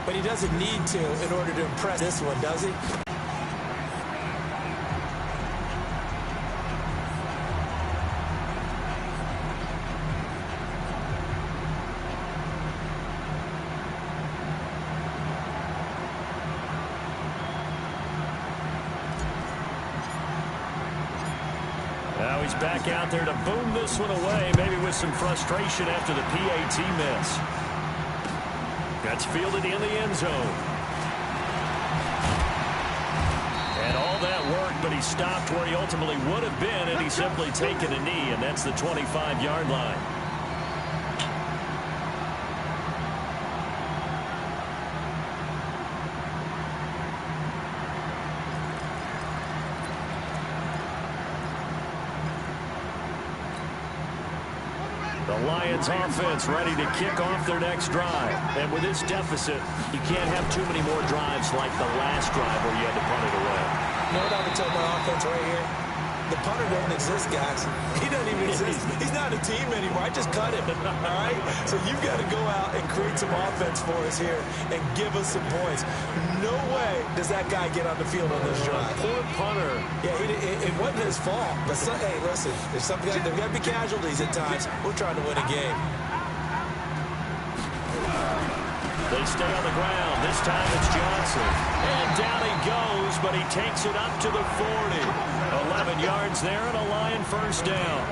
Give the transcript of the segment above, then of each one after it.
But he doesn't need to in order to impress this one, does he? Now he's back out there to boom this one away, maybe with some frustration after the PAT miss. That's fielded in the end zone. And all that work, but he stopped where he ultimately would have been, and he's simply taken a knee, and that's the 25-yard line. The Lions offense ready to kick off their next drive. And with this deficit, you can't have too many more drives like the last drive where you had to punt it away. You know what I would tell my offense right here? The punter doesn't exist, guys. He doesn't even exist. He's not a team anymore. I just cut him, all right? So you've got to go out and create some offense for us here and give us some points. No way does that guy get on the field on this drive. Poor punter. Yeah, it wasn't his fault. But, hey, listen, there's got to be casualties at times. We're trying to win a game. They stay on the ground. This time it's Johnson. And down he goes, but he takes it up to the 40. 11 yards there and a Lion first down.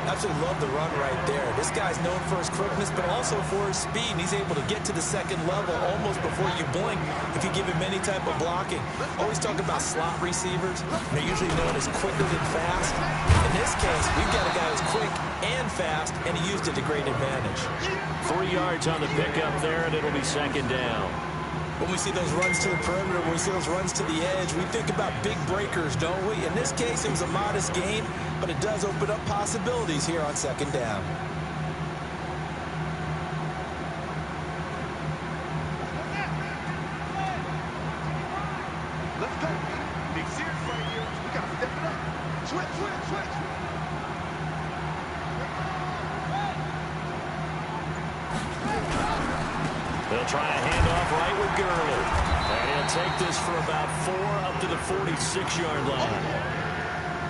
Absolutely love the run right there. This guy's known for his quickness, but also for his speed. And he's able to get to the second level almost before you blink if you give him any type of blocking. Always talk about slot receivers. They're usually known as quicker than fast. In this case, we've got a guy who's quick and fast, and he used it to great advantage. 3 yards on the pickup there, and it'll be second down. When we see those runs to the perimeter, when we see those runs to the edge, we think about big breakers, don't we? In this case, it was a modest gain, but it does open up possibilities here on second down. Let's go. Big serious right here. We got to step it up. Switch. They'll try a handoff right with Gurley. And he'll take this for about 4 up to the 46-yard line.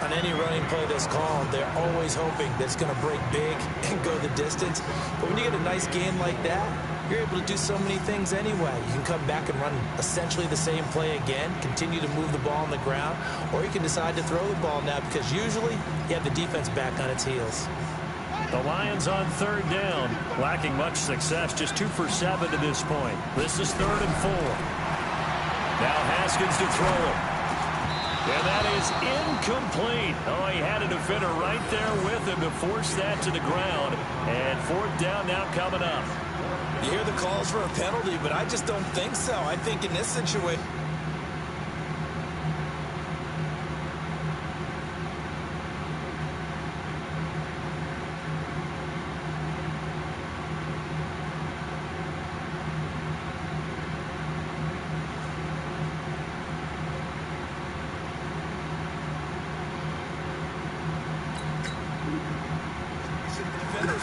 On any running play that's called, they're always hoping that it's going to break big and go the distance. But when you get a nice gain like that, you're able to do so many things anyway. You can come back and run essentially the same play again, continue to move the ball on the ground, or you can decide to throw the ball now because usually you have the defense back on its heels. The Lions on third down, lacking much success, just 2 for 7 to this point. This is 3rd and 4. Now Haskins to throw it. And that is incomplete. Oh, he had a defender right there with him to force that to the ground. And 4th down now coming up. You hear the calls for a penalty, but I just don't think so. I think in this situation,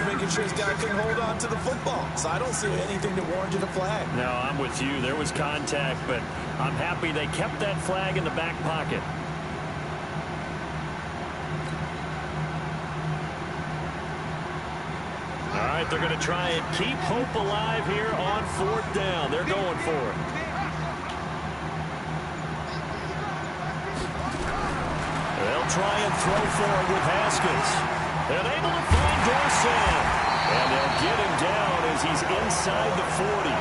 making sure this guy couldn't hold on to the football. So I don't see anything that warranted a flag. No, I'm with you. There was contact, but I'm happy they kept that flag in the back pocket. All right, they're going to try and keep hope alive here on 4th down. They're going for it. They'll try and throw for it with Haskins. And able to find Dorsett. And they'll get him down as he's inside the 40.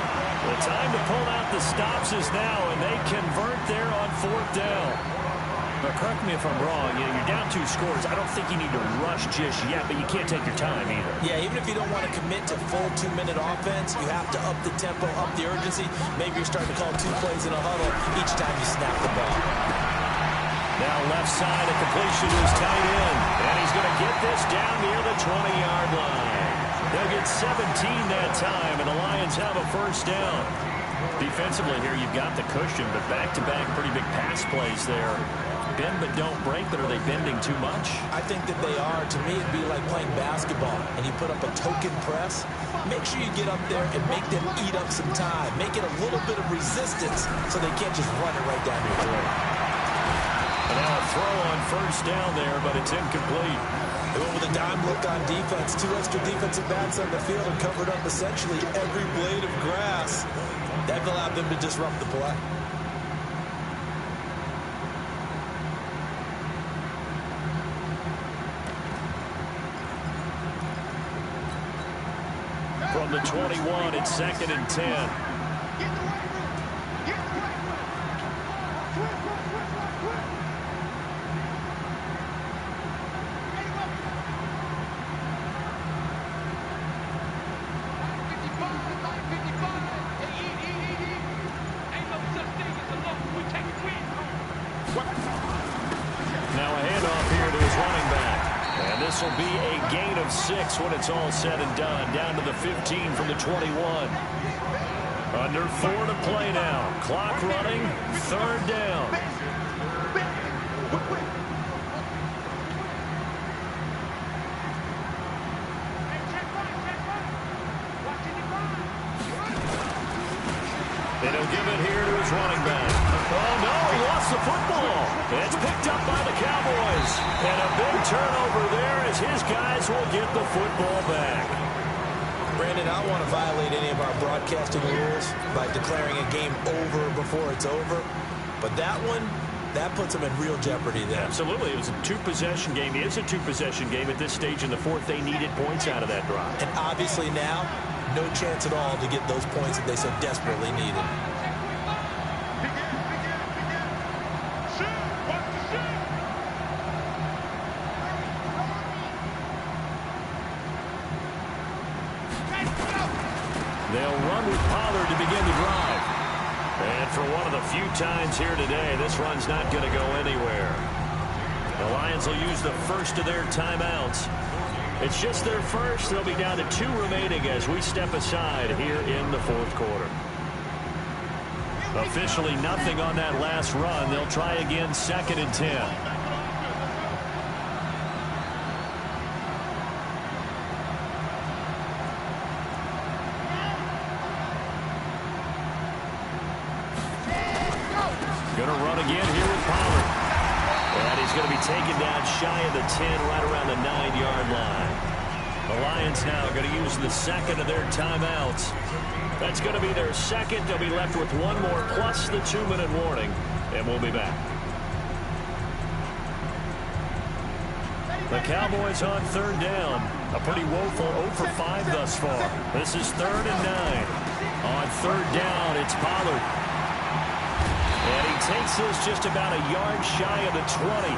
The time to pull out the stops is now, and they convert there on 4th down. Now, correct me if I'm wrong. You know, you're down 2 scores. I don't think you need to rush just yet, but you can't take your time either. Yeah, even if you don't want to commit to full 2-minute offense, you have to up the tempo, up the urgency. Maybe you're starting to call 2 plays in a huddle each time you snap the ball. Now left side, a completion to his tight end. And he's going to get this down near the 20-yard line. They'll get 17 that time, and the Lions have a first down. Defensively here, you've got the cushion, but back-to-back pretty big pass plays there. Bend but don't break, but are they bending too much? I think that they are. To me, it'd be like playing basketball, and you put up a token press. Make sure you get up there and make them eat up some time. Make it a little bit of resistance so they can't just run it right down your throat. And now a throw on first down there, but it's incomplete. They went with a dime look on defense. 2 extra defensive backs on the field and covered up essentially every blade of grass. That allowed them to disrupt the play. From the 21, it's 2nd and 10. Now a handoff here to his running back. And this will be a gain of 6 when it's all said and done. Down to the 15 from the 21. Under 4 to play now. Clock running. 3rd down. And he'll give it here to his running back. Oh, no, he lost the football. It's picked up by the Cowboys. And a big turnover there as his guys will get the football back. Brandon, I don't want to violate any of our broadcasting rules by declaring a game over before it's over. But that one, that puts them in real jeopardy there. Absolutely. It was a 2-possession game. It is a 2-possession game at this stage in the 4th. They needed points out of that drive. And obviously now, no chance at all to get those points that they so desperately needed. They'll run with Pollard to begin the drive. And for one of the few times here today, this run's not going to go anywhere. The Lions will use the first of their timeouts. It's just their first. They'll be down to 2 remaining as we step aside here in the 4th quarter. Officially nothing on that last run. They'll try again 2nd and 10. Going to run again here with Pollard. And he's going to be taken down shy of the 10, right around the 9-yard line. The Lions now going to use the 2nd of their timeouts. That's going to be their 2nd. They'll be left with 1 more plus the 2-minute warning. And we'll be back. The Cowboys on 3rd down. A pretty woeful 0 for 5 thus far. This is 3rd and 9. On 3rd down, it's Pollard. And he takes this just about a yard shy of the 20.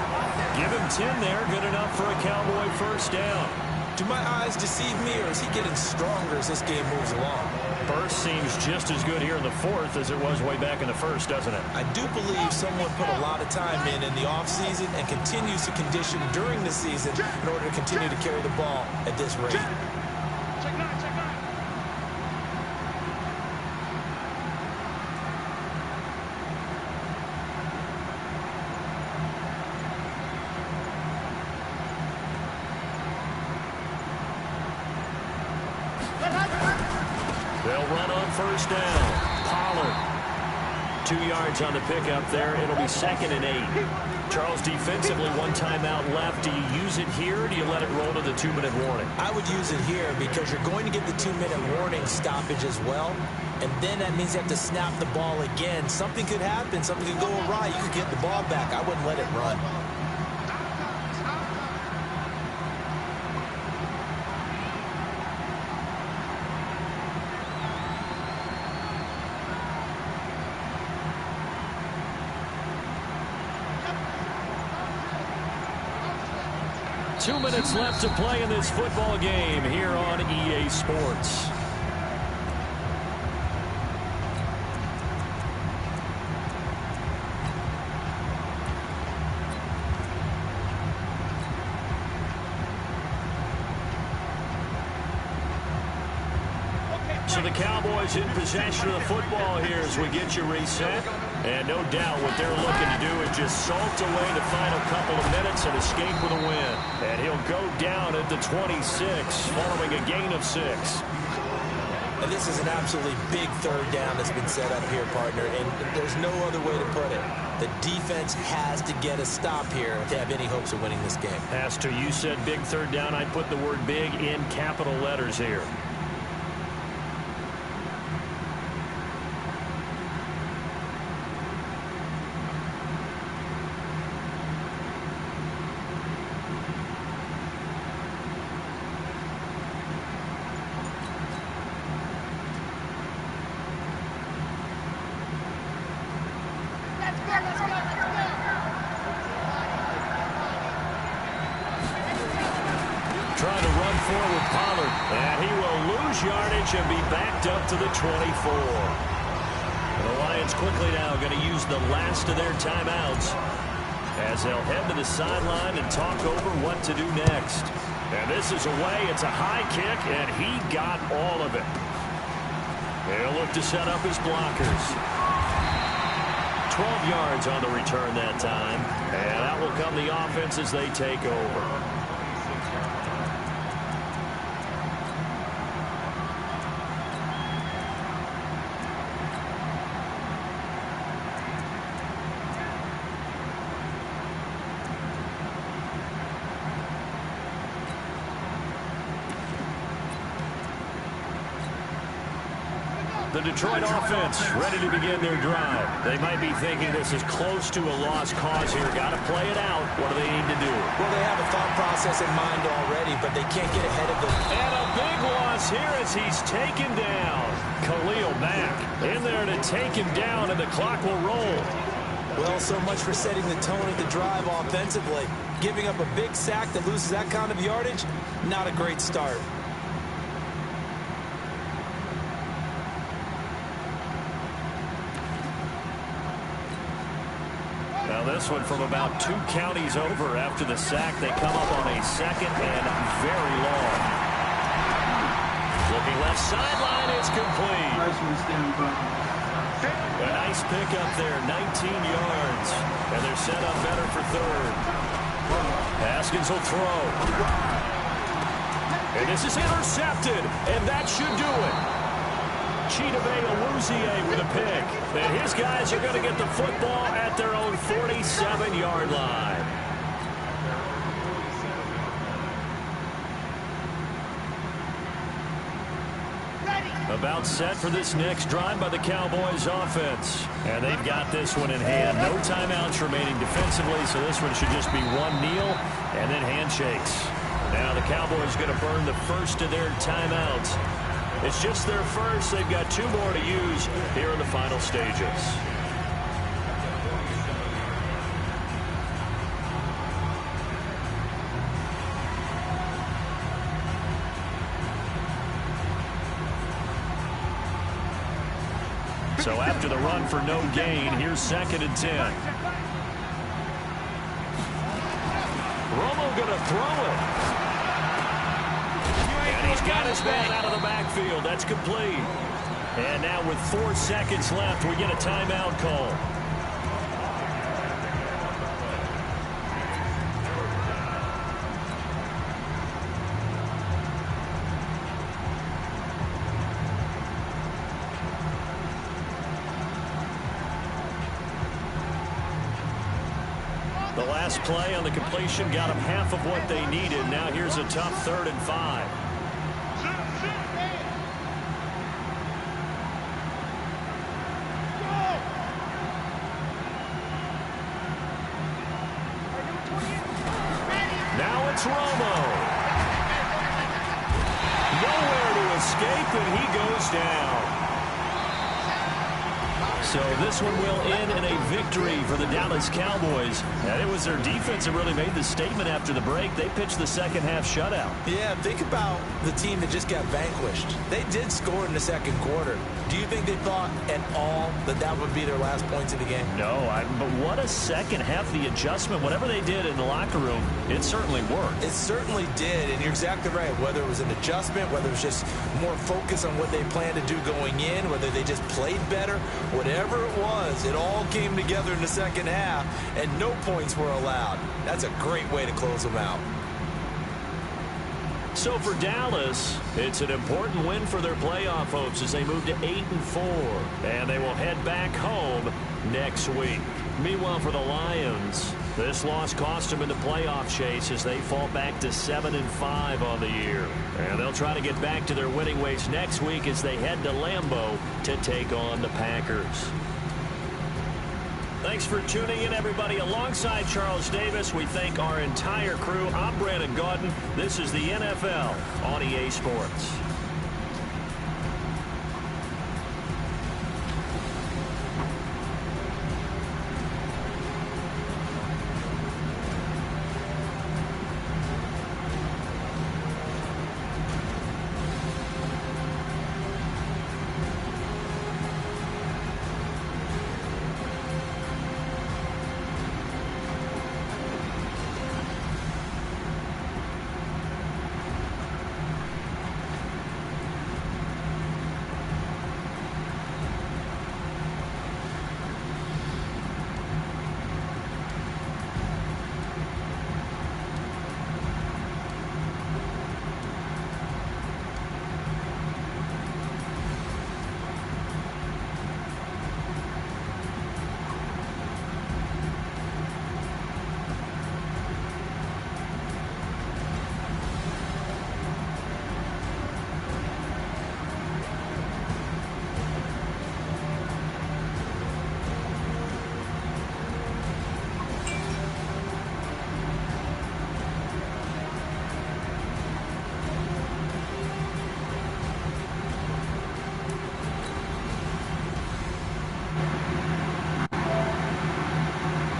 Give him 10 there. Good enough for a Cowboy first down. Do my eyes deceive me, or is he getting stronger as this game moves along? Burst seems just as good here in the 4th as it was way back in the 1st, doesn't it? I do believe someone put a lot of time in the offseason and continues to condition during the season in order to continue to carry the ball at this rate. Check 9, check 9. 1st down. Pollard. 2 yards on the pickup there. It'll be 2nd and 8. Charles, defensively, 1 timeout left. Do you use it here, or do you let it roll to the 2-minute warning? I would use it here because you're going to get the 2-minute warning stoppage as well. And then that means you have to snap the ball again. Something could happen. Something could go awry. You could get the ball back. I wouldn't let it run. 2 minutes left to play in this football game here on EA Sports. So the Cowboys in possession of the football here as we get you reset. And no doubt what they're looking to do is just salt away the final couple of minutes and escape with a win. And he'll go down at the 26 following a gain of 6. And this is an absolutely big third down that's been set up here, partner, and there's no other way to put it. The defense has to get a stop here to have any hopes of winning this game. Pastor, you said big third down. I put the word big in capital letters here. Trying to run forward, Pollard, and he will lose yardage and be backed up to the 24. The Lions quickly now going to use the last of their timeouts as they'll head to the sideline and talk over what to do next. And this is away. It's a high kick, and he got all of it. They'll look to set up his blockers. 12 yards on the return that time, and that will come the offense as they take over. The Detroit offense ready to begin their drive. They might be thinking this is close to a lost cause here. Got to play it out. What do they need to do? Well, they have a thought process in mind already, but they can't get ahead of it. And a big loss here as he's taken down. Khalil Mack in there to take him down, and the clock will roll. Well, so much for setting the tone of the drive offensively. Giving up a big sack that loses that kind of yardage, not a great start. Now this one from about 2 counties over after the sack. They come up on a second and very long. Looking left sideline, it's complete. A nice pick up there, 19 yards. And they're set up better for third. Haskins will throw. And this is intercepted, and that should do it. Chidobe Awuzie with a pick. And his guys are going to get the football at their own 47-yard line. About set for this next drive by the Cowboys offense. And they've got this one in hand. No timeouts remaining defensively, so this one should just be one kneel and then handshakes. Now the Cowboys going to burn the first of their timeouts. It's just their first. They've got 2 more to use here in the final stages. So after the run for no gain, here's 2nd and 10. Romo going to throw it. And he's got his man out of the backfield. That's complete. And now with 4 seconds left, we get a timeout call. The last play on the completion got them half of what they needed. Now here's a tough 3rd and 5. Now it's Romo. Nowhere to escape, and he goes down. So this one will end in a victory for the Dallas Cowboys. And it was their defense that really made the statement after the break. They pitched the second half shutout. Yeah, think about the team that just got vanquished. They did score in the second quarter. Do you think they thought at all know that would be their last points of the game? No, but what a second half. The adjustment, whatever they did in the locker room, it certainly worked. It certainly did, and you're exactly right. Whether it was an adjustment, whether it was just more focus on what they planned to do going in, whether they just played better, whatever it was, it all came together in the second half, and no points were allowed. That's a great way to close them out. So for Dallas, it's an important win for their playoff hopes as they move to 8-4, and they will head back home next week. Meanwhile, for the Lions, this loss cost them in the playoff chase as they fall back to 7-5 on the year. And they'll try to get back to their winning ways next week as they head to Lambeau to take on the Packers. Thanks for tuning in, everybody. Alongside Charles Davis, we thank our entire crew. I'm Brandon Gaudin. This is the NFL on EA Sports.